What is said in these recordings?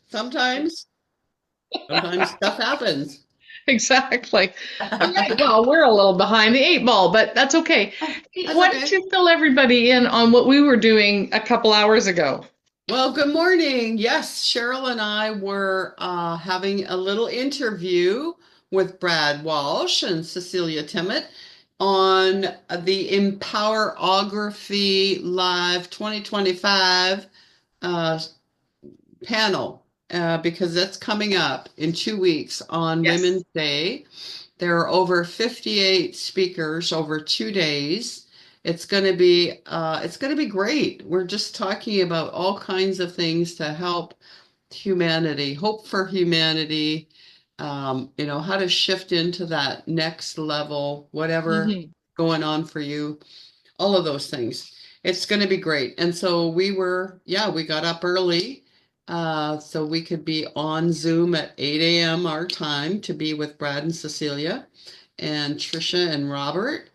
Sometimes, sometimes stuff happens. Exactly. All right. Well, we're a little behind the eight ball, but that's okay. Hey, That's why don't okay. you fill everybody in on what we were doing a couple hours ago? Well, good morning. Yes, Cheryl and I were having a little interview with Brad Walsh and Cecilia Timmett on the Empowerography Live 2025 uh, panel because that's coming up in 2 weeks on Yes. Women's Day. There are over 58 speakers over 2 days. It's going to be great. We're just talking about all kinds of things to help humanity, hope for humanity, how to shift into that next level, whatever Hmm. going on for you, all of those things. It's going to be great. And so we got up early so we could be on Zoom at 8 a.m. our time to be with Brad and Cecilia and Trisha and Robert,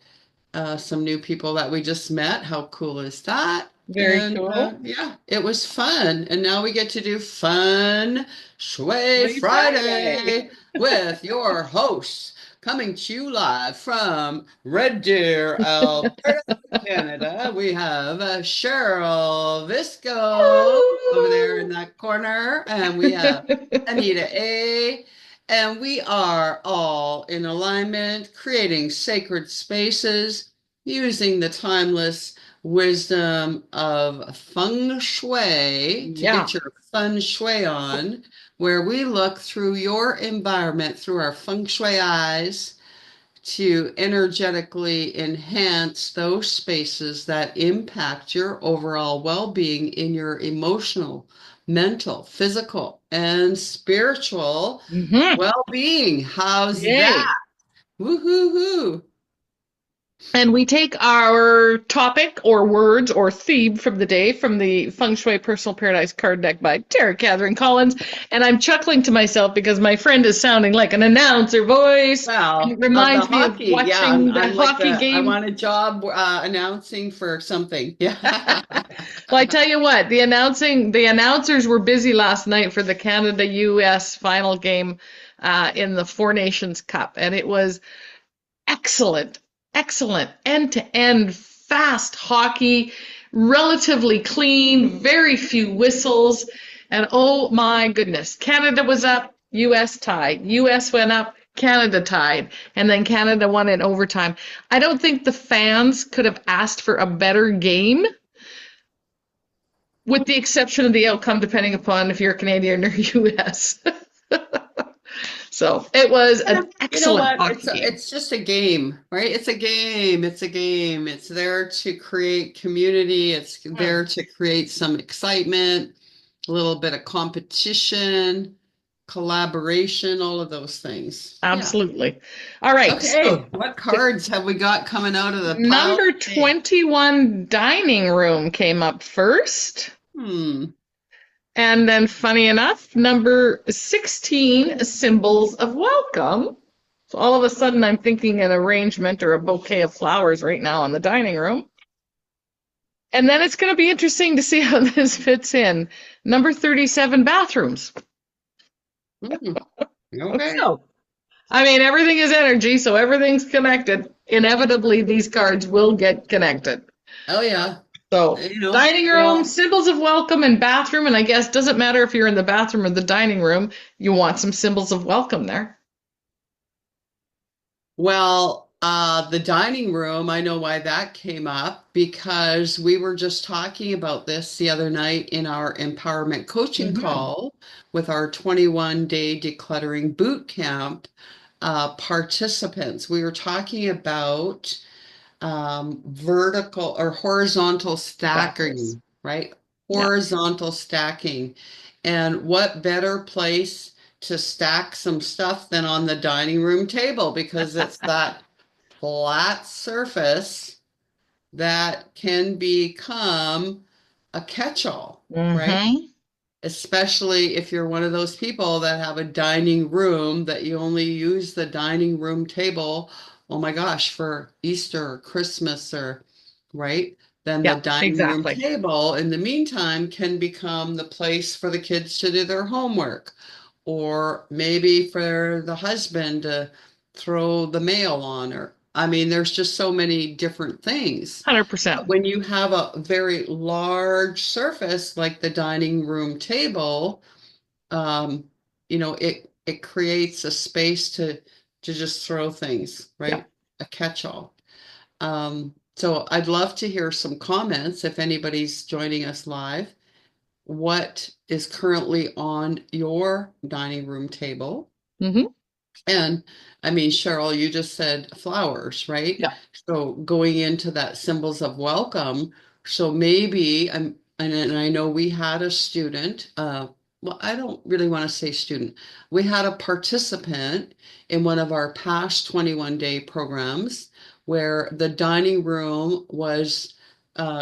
some new people that we just met. How cool is that? Very And cool. yeah, it was fun. And now we get to do Fun Shui Sweet Friday. Friday with your hosts coming to you live from Red Deer, Alberta, Canada. We have Cheryl Visco over there in that corner, and we have Anita A. And we are all in alignment, creating sacred spaces using the timeless wisdom of Feng Shui to Yeah. get your Feng Shui on, where we look through your environment through our Feng Shui eyes to energetically enhance those spaces that impact your overall well being in your emotional, mental, physical, and spiritual Hmm. well being. How's that? Yay. Woo hoo hoo. And we take our topic or words or theme from the day from the Feng Shui Personal Paradise card deck by Tara Catherine Collins. And I'm chuckling to myself because my friend is sounding like an announcer voice. And it Wow, of the reminds me of hockey. Yeah, I'm watching the I'm like hockey I game. want a job announcing for something. Yeah. Well, I tell you what, the announcers were busy last night for the Canada US final game in the Four Nations Cup. And it was excellent, excellent, end to end, fast hockey, relatively clean, very few whistles. And oh my goodness, Canada was up, US tied. US went up, Canada tied. And then Canada won in overtime. I don't think the fans could have asked for a better game, with the exception of the outcome, depending upon if you're Canadian or US. So it was Yeah, an you know excellent what? hockey game. It's just a game, right? It's a game. It's a game. It's there to create community. It's Hmm. there to create some excitement, a little bit of competition, collaboration, all of those things. Yeah. Absolutely. All right. Okay, So what cards have we got coming out of the pile number today? 21 dining room came up first. Hmm. And then, funny enough, number 16, symbols of welcome. So all of a sudden, I'm thinking an arrangement or a bouquet of flowers right now in the dining room. And then it's going to be interesting to see how this fits in. Number 37, bathrooms. Hmm. Okay. So, I mean, everything is energy, so everything's connected. Inevitably, these cards will get connected. Oh yeah. So, You know, dining room, well, symbols of welcome, and bathroom. And I guess doesn't matter if you're in the bathroom or the dining room, you want some symbols of welcome there. the dining room, I know why that came up because we were just talking about this the other night in our empowerment coaching Hmm. call with our 21-day decluttering boot camp participants. We were talking about vertical or horizontal Stackers. stacking, right? Yeah. Horizontal stacking. And what better place to stack some stuff than on the dining room table because it's that flat surface that can become a catch-all, right? Hmm. Especially if you're one of those people that have a dining room that you only use the dining room table, oh my gosh, for Easter or Christmas or right? then the Yeah, dining room exactly. table, in the meantime, can become the place for the kids to do their homework, or maybe for the husband to throw the mail on, or I mean, there's just so many different things. But 100%. when you have a very large surface like the dining room table, um, it creates a space to just throw things, Yeah. right? A catch-all. So I'd love to hear some comments if anybody's joining us live. What is currently on your dining room table? Hmm. And I mean, Cheryl, you just said flowers, right? Yeah. So going into that symbols of welcome. So maybe and I know we had a student, well, I don't really want to say student. We had a participant in one of our past 21-day programs where the dining room was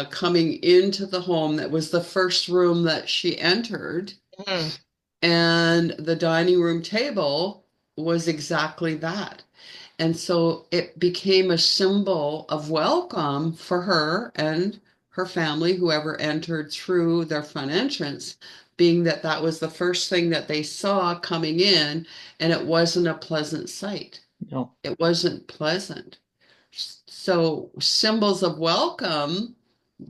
coming into the home. That was the first room that she entered. Mm. And the dining room table was exactly that. And so it became a symbol of welcome for her and her family, whoever entered through their front entrance, being that that was the first thing that they saw coming in, and it wasn't a pleasant sight. No, It wasn't pleasant. So symbols of welcome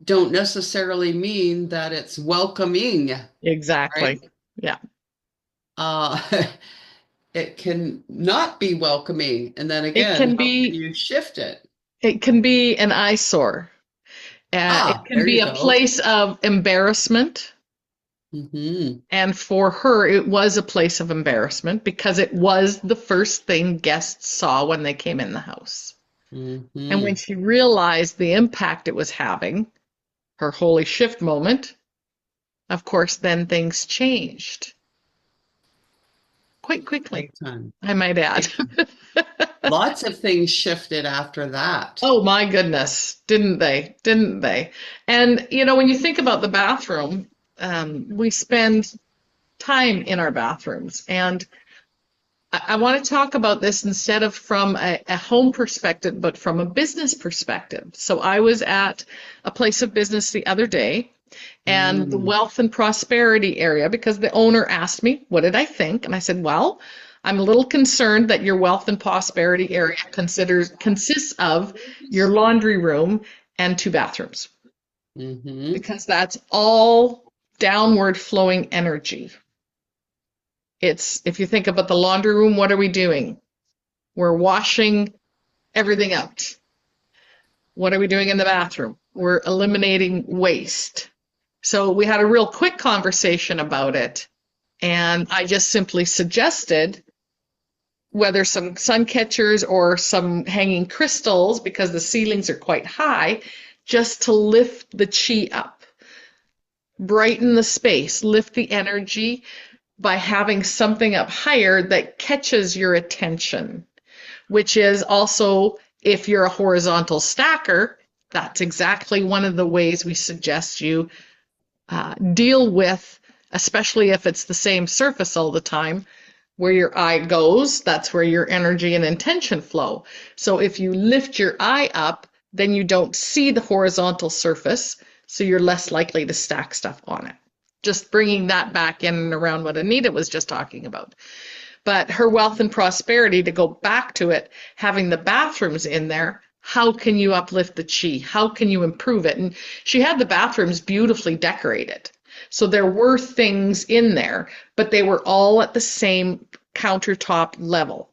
don't necessarily mean that it's welcoming, right? exactly. Yeah. Uh, it can not be welcoming. And then It again, can how can be you shift it? it can be an eyesore. It Ah, can there be you a go. place of embarrassment. Hmm. And for her, it was a place of embarrassment because it was the first thing guests saw when they came in the house. And when Hmm. she realized the impact it was having, her holy shift moment, of course, then things changed quite quickly, Big time. I might add. Big time. Lots of things shifted after that. Oh my goodness, didn't they? Didn't they? And when you think about the bathroom, we spend time in our bathrooms. And I want to talk about this instead of from a home perspective, but from a business perspective. So I was at a place of business the other day, and the Mm. wealth and prosperity area, because the owner asked me, what did I think? And I said, well, I'm a little concerned that your wealth and prosperity area consists of your laundry room and two bathrooms, Hmm. because that's all downward flowing energy. It's, if you think about the laundry room, what are we doing? We're washing everything out. What are we doing in the bathroom? We're eliminating waste. So we had a real quick conversation about it. And I just simply suggested whether some sun catchers or some hanging crystals, because the ceilings are quite high, just to lift the chi up, brighten the space, lift the energy by having something up higher that catches your attention, which is also, if you're a horizontal stacker, that's exactly one of the ways we suggest you deal with, especially if it's the same surface all the time. Where your eye goes, that's where your energy and intention flow. So if you lift your eye up, then you don't see the horizontal surface, so you're less likely to stack stuff on it. Just bringing that back in and around what Anita was just talking about. But her wealth and prosperity, to go back to it, having the bathrooms in there, how can you uplift the chi? How can you improve it? And she had the bathrooms beautifully decorated. So there were things in there, but they were all at the same countertop level.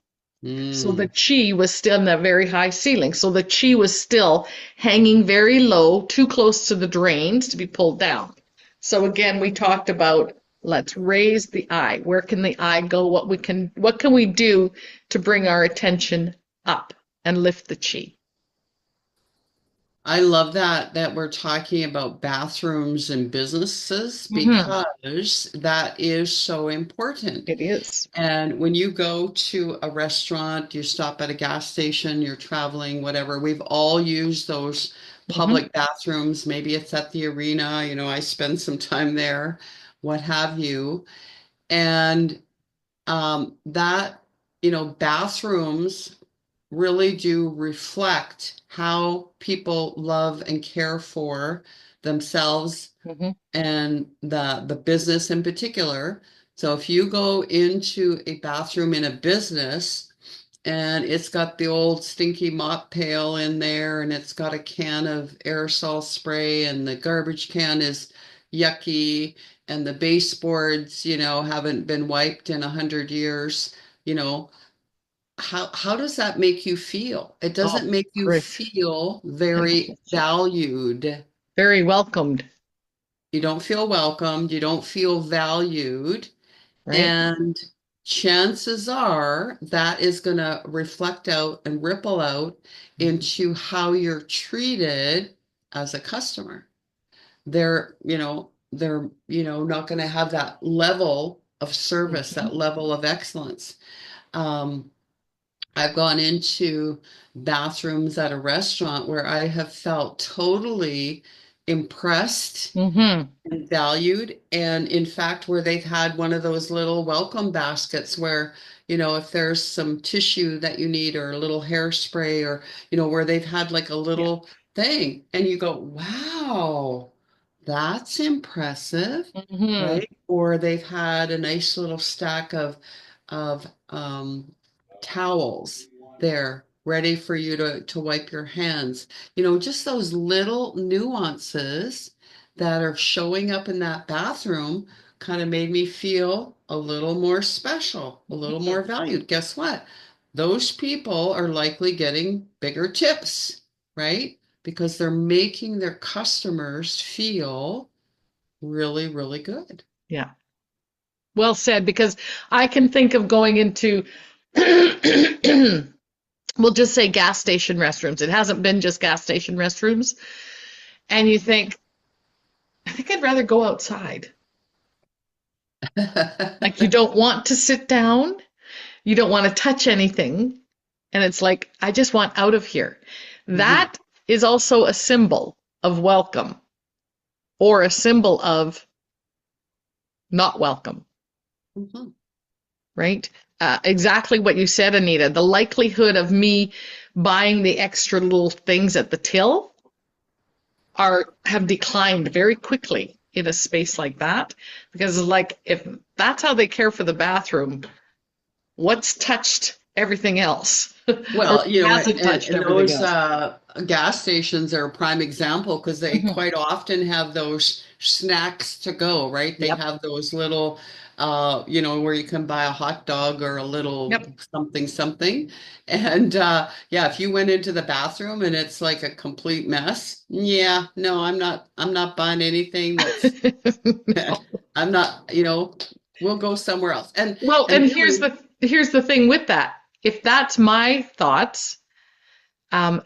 So the Mm. chi was still in that very high ceiling. So the chi was still hanging very low, too close to the drains to be pulled down. So again, we talked about, let's raise the eye. Where can the eye go? What can we do to bring our attention up and lift the chi? I love that we're talking about bathrooms and businesses Hmm. because that is so important. It is. And when you go to a restaurant, you stop at a gas station, you're traveling, whatever, we've all used those Hmm. public bathrooms. Maybe it's at the arena, I spend some time there, what have you. And that, bathrooms. really do reflect how people love and care for themselves Hmm. and the business in particular. So if you go into a bathroom in a business and it's got the old stinky mop pail in there and it's got a can of aerosol spray and the garbage can is yucky and the baseboards, haven't been wiped in 100 years, you know, how does that make you feel? It Oh, doesn't make you great. feel very valued. Very welcomed, You don't feel welcomed, you don't feel valued, right? and chances are that is going to reflect out and ripple out into how you're treated as a customer. They're not going to have that level of service, Mhm. that level of excellence. Um, I've gone into bathrooms at a restaurant where I have felt totally impressed Hmm. and valued. And in fact, where they've had one of those little welcome baskets where, if there's some tissue that you need or a little hairspray or, where they've had like a Yeah. little thing and you go, wow, that's impressive, Hmm. right? Or they've had a nice little stack of towels there ready for you to wipe your hands. Just those little nuances that are showing up in that bathroom kind of made me feel a little more special, a little more valued. Guess what? Those people are likely getting bigger tips, right? Because they're making their customers feel really, really good. Yeah. Well said, because I can think of going into, we'll just say gas station restrooms. It hasn't been just gas station restrooms. And you think, I think I'd rather go outside. Like you don't want to sit down, you don't want to touch anything. And it's like, I just want out of here. Mhm, That is also a symbol of welcome or a symbol of not welcome, mhm. right? Exactly what you said, Anita. The likelihood of me buying the extra little things at the till are have declined very quickly in a space like that because like if that's how they care for the bathroom, what's touched everything else or Well, hasn't touched and everything those else? gas stations are a prime example because they Mhm. quite often have those snacks to go, right? They Yep. have those little, where you can buy a hot dog or a little Yep. something, something. And yeah, if you went into the bathroom and it's like a complete mess, yeah, no, I'm not buying anything that's, I'm not, we'll go somewhere else. And Well, and and really, here's the thing with that. If that's my thoughts, um,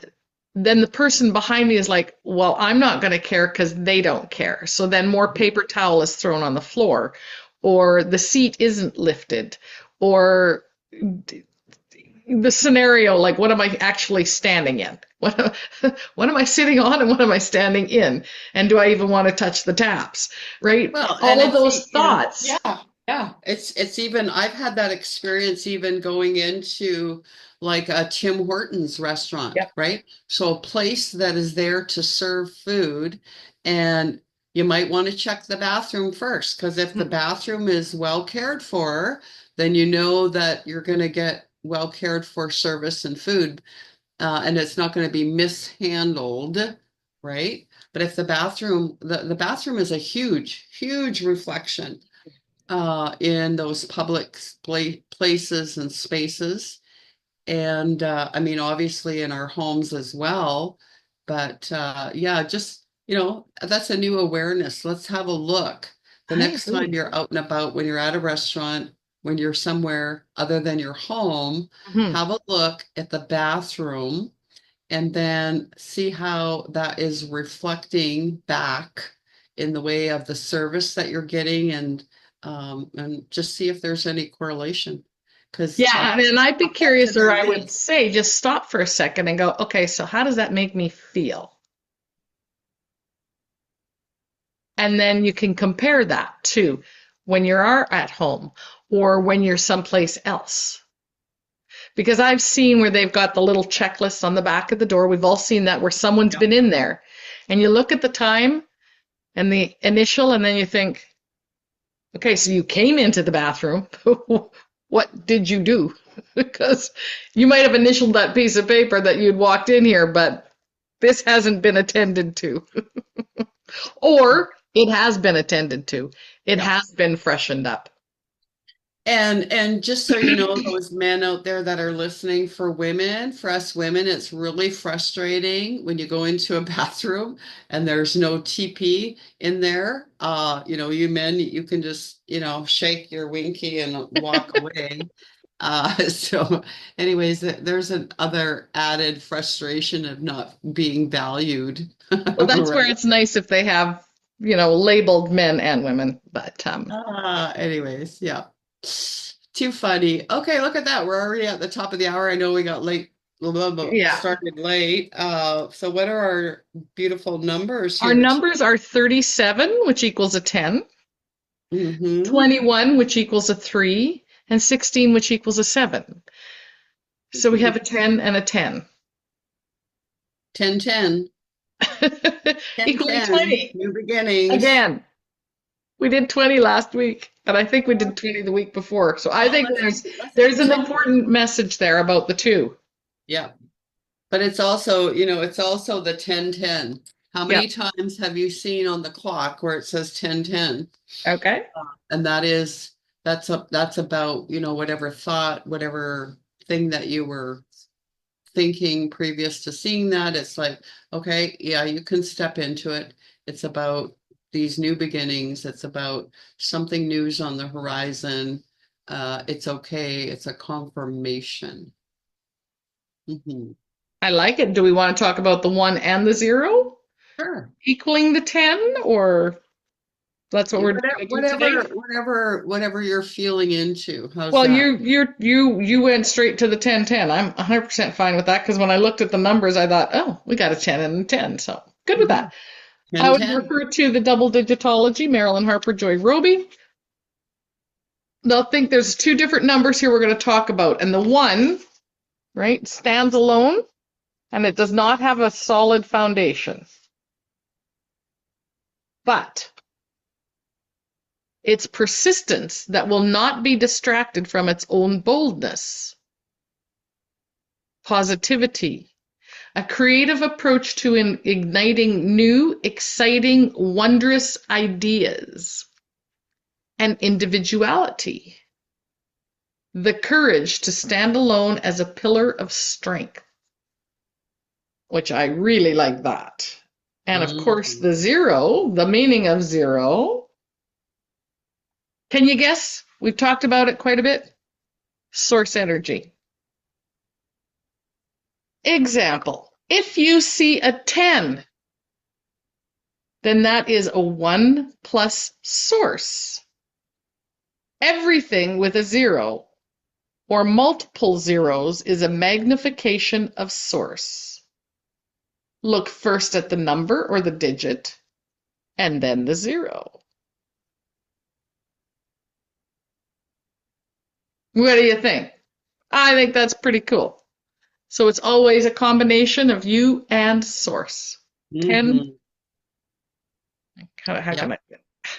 then the person behind me is like, well, I'm not going to care because they don't care. So then more paper towel is thrown on the floor, or the seat isn't lifted, or the scenario, like, what am I actually standing in? What am I sitting on and what am I standing in? And do I even want to touch the taps? Right? well, and All of those thoughts. yeah, yeah. It's even I've had that experience even going into like a Tim Hortons restaurant, Yep. right? So a place that is there to serve food, and you might want to check the bathroom first, because if the bathroom is well cared for, then you know that you're going to get well cared for service and food, and it's not going to be mishandled, right? But if the bathroom is a huge, huge reflection in those public places and spaces. And I mean, obviously in our homes as well. But yeah, just, that's a new awareness. Let's have a look the I next time agree. you're out and about, when you're at a restaurant, when you're somewhere other than your home, Mhm. have a look at the bathroom and then see how that is reflecting back in the way of the service that you're getting and just see if there's any correlation. Because Yeah, and I'd be I'll bet you curious, or there I would is. say just stop for a second and go, okay, so how does that make me feel? And then you can compare that to when you are at home or when you're someplace else. Because I've seen where they've got the little checklist on the back of the door. We've all seen that where someone's Yep. been in there. And you look at the time and the initial, and then you think, okay, so you came into the bathroom. What did you do? Because you might have initialed that piece of paper that you'd walked in here, but this hasn't been attended to. Or it has been attended to. It Yep. has been freshened up. And just so you know, those men out there that are listening, for women, for us women, it's really frustrating when you go into a bathroom and there's no TP in there. You men, you can just, shake your winky and walk away. So anyways, there's an other added frustration of not being valued. Well, that's where Right? it's nice if they have, labeled men and women. But Anyways, yeah. Too funny. Okay, look at that. We're already at the top of the hour. I know we got late, blah, blah, blah, yeah, started late. So what are our beautiful numbers our here? numbers are 37, which equals a 10, Mm-hmm. 21, which equals a 3, and 16, which equals a 7. So we have a 10 and a 10. 10, 10. 10, Equaling 10. 20. New beginnings. Again, we did 20 last week, and I think we did 20 the week before. So I Well, think let's let's there's an continue. important message there about the two. Yeah. But it's also the 10, 10. How Yep. many times have you seen on the clock where it says 10, 10? Okay. And that's about, whatever thought, whatever thing that you were thinking previous to seeing that. It's like, okay, yeah, you can step into it. It's about these new beginnings. It's about something new's on the horizon. It's okay. It's a confirmation. Mhm. I like it. Do we want to talk about the 1 and the 0 Sure. equaling the 10, or that's what Yeah, we're Whatever, going to do whatever, today? whatever, whatever you're feeling into. How's Well, that? you went straight to the 10-10. I'm 100% fine with that because when I looked at the numbers, I thought, oh, we got a 10 and a 10, so good with Mhm. that. I 10, would 10. refer to the double digitology, Marilyn Harper, Joy Roby. They'll think there's two different numbers here we're going to talk about, and the 1, right, stands alone, and it does not have a solid foundation. But it's persistence that will not be distracted from its own boldness, positivity, a creative approach to igniting new, exciting, wondrous ideas, and individuality, the courage to stand alone as a pillar of strength, which I really like that. And of course, Mhm. the 0, the meaning of 0. Can you guess? We've talked about it quite a bit. Source energy. Example. If you see a 10, then that is a 1 plus source. Everything with a 0 or multiple zeros is a magnification of source. Look first at the number or the digit, and then the 0. What do you think? I think that's pretty cool. So it's always a combination of you and source. 10, Mhm. how Yep. can I?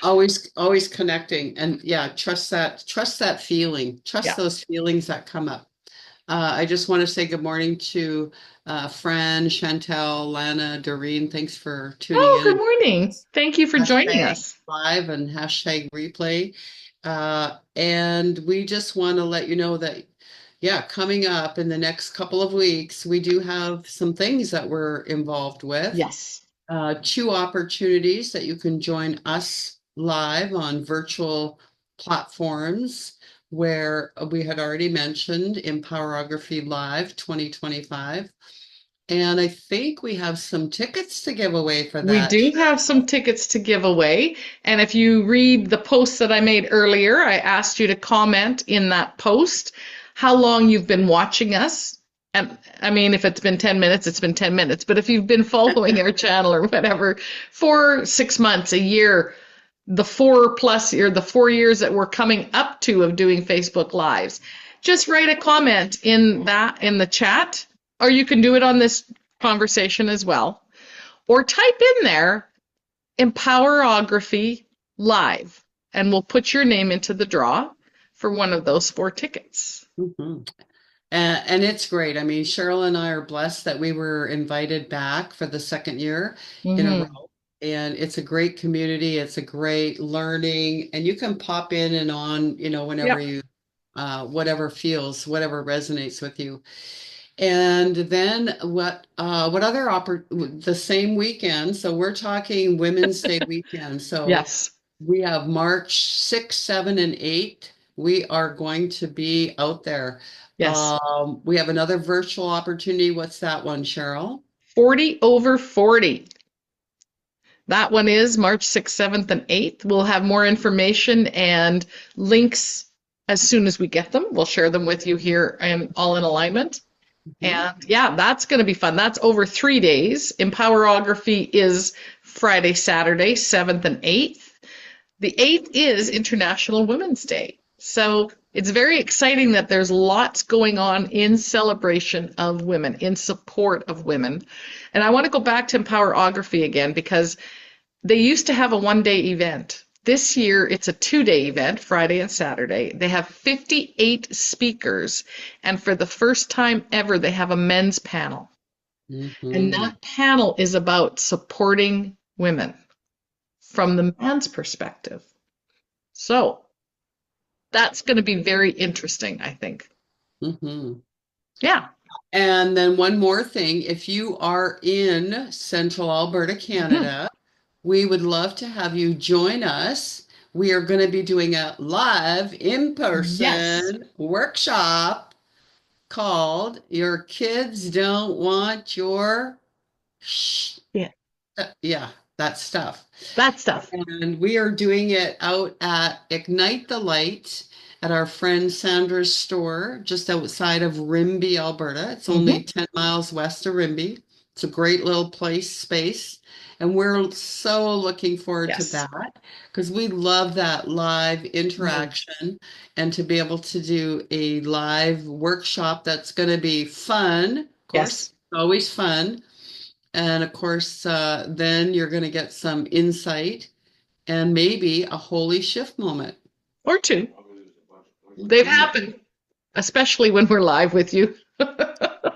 Always connecting. And yeah, trust that feeling, trust Yeah. those feelings that come up. I just want to say good morning to Fran, Chantel, Lana, Doreen. Thanks for tuning Oh, in good and morning. Thank you for joining hashtag us. live and hashtag replay. And we just want to let you know that, yeah, coming up in the next couple of weeks, we do have some things that we're involved with. Yes. Two opportunities that you can join us live on virtual platforms where we had already mentioned Empowerography Live 2025. And I think we have some tickets to give away for We that. do have some tickets to give away. And if you read the post that I made earlier, I asked you to comment in that post how long you've been watching us. And I mean, if it's been 10 minutes, it's been 10 minutes. But if you've been following our channel or whatever for 6 months, a year, the 4+ year, the 4 years that we're coming up to of doing Facebook Lives, just write a comment in the chat, or you can do it on this conversation as well, or type in there Empowerography Live, and we'll put your name into the draw for one of those 4 tickets. Mhm. And it's great. I mean, Cheryl and I are blessed that we were invited back for the second year in a Mm-hmm. row. And it's a great community. It's a great learning, and you can pop in and on, whenever Yep. you, whatever resonates with you. And then what other the same weekend? So we're talking Women's Day weekend. So Yes. we have March 6, 7, and 8. We are going to be out there. Yes. We have another virtual opportunity. What's that one, Cheryl? 40 over 40. That one is March 6th, 7th, and 8th. We'll have more information and links as soon as we get them. We'll share them with you here and all in alignment. Mhm. And yeah, that's going to be fun. That's over 3 days. Empowerography is Friday, Saturday, 7th and 8th. The 8th is International Women's Day. So it's very exciting that there's lots going on in celebration of women, in support of women. And I want to go back to Empowerography again because they used to have a 1 day event. This year, it's a 2 day event, Friday and Saturday. They have 58 speakers, and for the first time ever, they have a men's panel. And Mhm. that panel is about supporting women from the man's perspective. So that's going to be very interesting, I think. Mhm. Yeah. And then one more thing, if you are in Central Alberta, Mhm. Canada, we would love to have you join us. We are going to be doing a live Yes. in-person workshop called Your Kids Don't Want Your Sh Yeah. yeah, that stuff. That stuff. And we are doing it out at Ignite the Light at our friend Sandra's store just outside of Rimbey, Alberta. It's only Hmm. 10 miles west of Rimbey. It's a great little space. And we're so looking forward to Yes. that because we love that live Mm. interaction and to be able to do a live workshop that's going to be fun. Of Yes. course, always fun. And of course, then you're going to get some insight and maybe a holy shift moment. Or two. They've Mhm. happened, especially when we're live with you.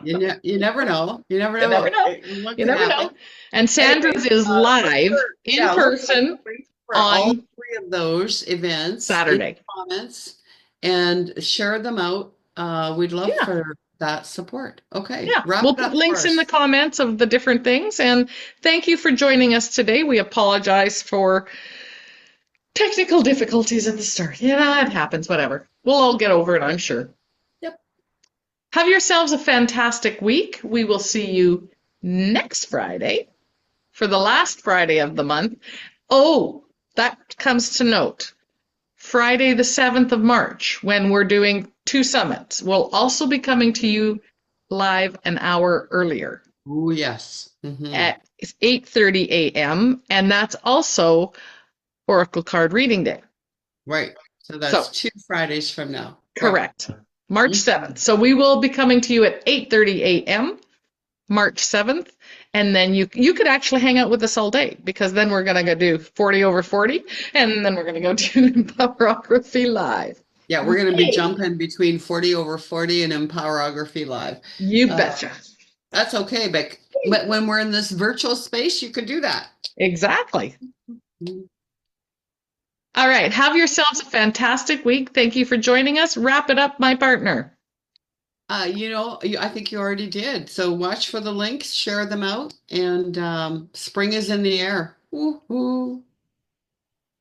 You never know. You never You never know know. what You could never happen. know. And Anyways, Sandra's is live in look for the person link for all on three of those events in Saturday. the comments and share them out. We'd love Yeah. for that support. Okay, Yeah. wrap We'll it put up for links in the us. comments of the different things. And thank you for joining us today. We apologize for technical difficulties at the start. Yeah, it happens, whatever. We'll all get over it, I'm sure. Yep. Have yourselves a fantastic week. We will see you next Friday for the last Friday of the month. Oh, that comes to note. Friday, the 7th of March, when we're doing 2 summits, we'll also be coming to you live an hour earlier Oh, yes. at 8:30 a.m. And that's also Oracle Card Reading Day. Right. So that's So, 2 Fridays from now. Right. correct. March Mhm. 7th. So we will be coming to you at 8:30 a.m. March 7th, and then you could actually hang out with us all day because then we're going to go do 40 over 40 and then we're going to go do Empowerography Live. Yeah, we're going to be Yay! jumping between 40 over 40 and Empowerography Live. You Uh, betcha. that's okay, but when we're in this virtual space, you could do that. Exactly. All right. Have yourselves a fantastic week. Thank you for joining us. Wrap it up, my partner. I think you already did. So watch for the links, share them out, and spring is in the air. Woo-hoo.